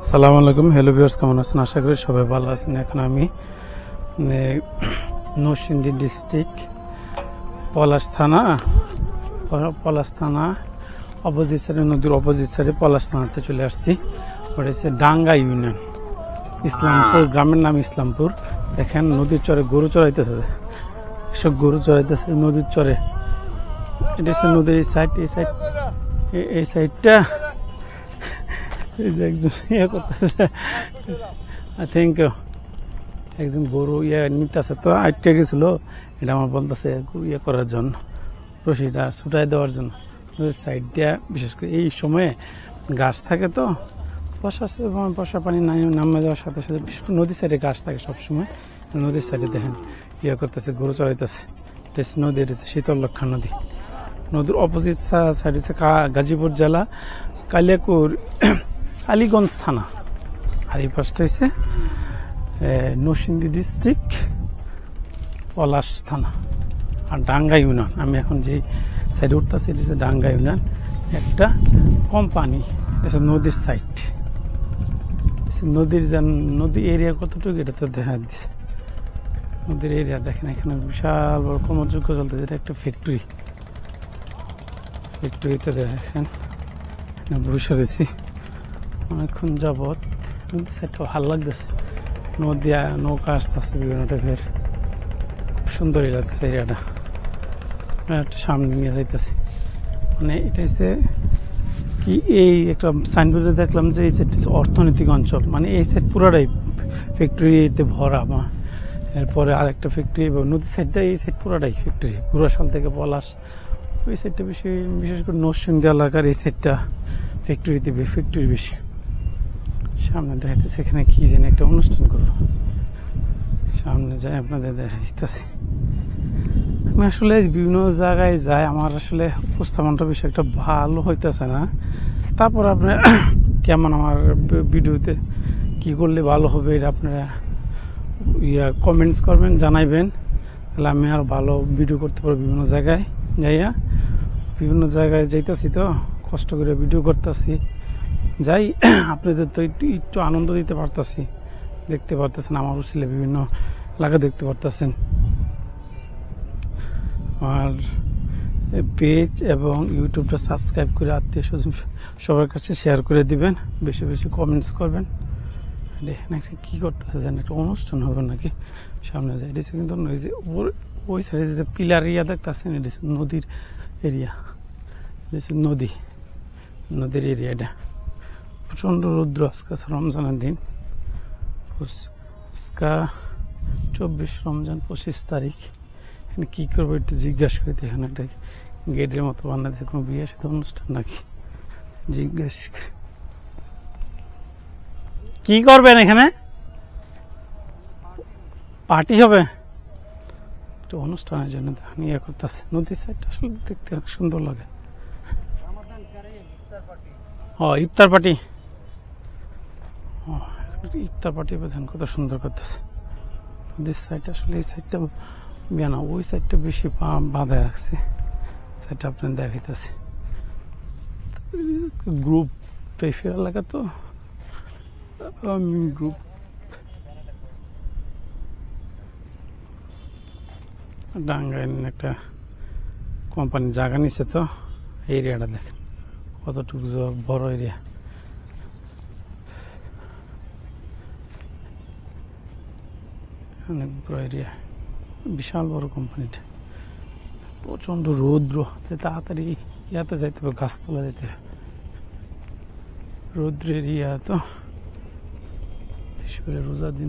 আসসালামু আলাইকুম। Hello viewers, কেমন আছেন? আশা করি সবাই ভালো আছেন। এখন আমি নরসিংদী ডিস্ট্রিক্ট পলাশ থানা অপোজিট সাইডে, নদীর অপোজিট সাইডে পলাশ থানাতে চলে আসছি। ওটা হচ্ছে ডাঙ্গা ইউনিয়ন, ইসলামপুর গ্রামের নাম ইসলামপুর। দেখেন নদীর চরে গরু চড়াইতেছে, এসব গরু চড়াইতেছে নদীর চরে। এটা হচ্ছে নদীর এই সাইডটা একজন করতেছে, আই থিঙ্ক একজন গরু নিতেছে, তো আটকে গেছিল। এটা আমার বলতেছে করার জন্য, রশিটা ছুটাই দেওয়ার জন্য। সাইড দিয়া বিশেষ করে এই সময়ে গাছ থাকে, তো বর্ষা পানি নামে যাওয়ার সাথে সাথে বিশেষ করে নদীর সাইডে গাছ থাকে সবসময়। নদীর সাইডে দেখেন করতেছে, গরু চড়াইতেছে। নদীর শীতলক্ষা নদী। নদীর অপোজিট সাইড হচ্ছে গাজীপুর জেলা কালীগঞ্জ থানা, আর এই পাশটা হচ্ছে নরসিংদী ডিস্ট্রিক্ট পলাশ থানা আর ডাঙ্গা ইউনিয়ন। আমি এখন যে সাইডে উঠতেছি এটা হচ্ছে ডাঙ্গা ইউনিয়ন। একটা কোম্পানি নদীর সাইড, নদী এরিয়া কতটুকু এটা তো দেখা দিচ্ছে। নদীর এরিয়া দেখেন, এখানে বিশাল বড় কর্মযোগ্য চলতেছে। এটা একটা ফ্যাক্টরিতে দেখেন বসে রয়েছি অনেকক্ষণ যাবৎ। নদীর সাইডটা ভালো লাগতেছে, নৌকা আসতেছে বিভিন্ন টাইপের, খুব সুন্দরই লাগতেছে এরিয়াটা। একটা সামনে নিয়ে যাইতেছে, মানে এটা হচ্ছে কি, এই একটা সাইনবোর্ডে দেখলাম যে এই সাইডটা হচ্ছে অর্থনৈতিক অঞ্চল, মানে এই সাইড পুরাটাই ফ্যাক্টরিতে ভরা। এরপরে আর একটা ফ্যাক্টরি, নদীর সাইডটা এই সাইড পুরাটাই ফ্যাক্টরি। পুরাশাল থেকে পলাশ ওই সাইডটা বিশেষ করে নরসিংদী এলাকার এই সাইডটা ফ্যাক্টরি বেশি। সামনে দেখাইতেছে এখানে কি জানি একটা অনুষ্ঠান করবো, সামনে যাই আপনাদের দেখাইতেছি। আমি আসলে বিভিন্ন জায়গায় যাই, আমার আসলে উপস্থাপনটা বেশি একটা ভালো হইতেছে না। তারপর আপনার কেমন আমার ভিডিওতে কি করলে ভালো হবে এটা আপনারা কমেন্টস করবেন, জানাইবেন, তাহলে আমি আর ভালো ভিডিও করতে পারবো। বিভিন্ন জায়গায় যাইতেছি, তো কষ্ট করে ভিডিও করতেছি, যাই আপনাদের তো একটু আনন্দ দিতে পারতেছি, দেখতে পারতেছেন আমার ছেলে বিভিন্ন এলাকা দেখতে পারতেছেন। আর পেজ এবং ইউটিউবটা সাবস্ক্রাইব করে আত্মীয় স্বজন সবার কাছে শেয়ার করে দিবেন, বেশি বেশি কমেন্টস করবেন। এখানে একটা কী করতেছে জানেন, একটা অনুষ্ঠান হবে নাকি, সামনে যাই। এটা কিন্তু ওই সাইডে যে পিলার এরিয়া দেখতেছেন, এটা নদীর এরিয়া, নদীর এরিয়াটা প্রচণ্ড রৌদ্র। আজকে রমজানের দিন, আজকে 24 রমজান, 25 তারিখ। এখানে কী করবো একটু জিজ্ঞাসা করি। এখানে একটা গেটের মতো বানাতে, কোনো বিয়ে সাথে অনুষ্ঠান নাকি জিজ্ঞেস কি করবেন? এখানে পার্টি হবে, একটা অনুষ্ঠানের জন্য করতেছে। নদীর সাইডটা আসলে দেখতে অনেক সুন্দর লাগে। ইফতার পার্টি, ইফতার পার্টি বোঝেন কত সুন্দর করতেছে। নদীর সাইডটা আসলে এই সাইডটা না, ওই সাইডটা বেশি বাঁধা রাখছে। সাইডটা আপনার দেখাইতেছে গ্রুপ টাইপের এলাকা, তো গ্রুপ ডাঙ্গায় একটা কোম্পানি জায়গা নিচ্ছে, তো এরিয়াটা দেখেন কতটুকু বড় এরিয়া। অনেক বড় এরিয়া, বিশাল বড় কোম্পানিটা। প্রচন্ড রৌদ্র, তাড়াতাড়ি ইয়াতে যাইতে হবে, গাছতলা যেতে হবে। রৌদ্রের ইয়া তো বিশেষ করে রোজার দিন।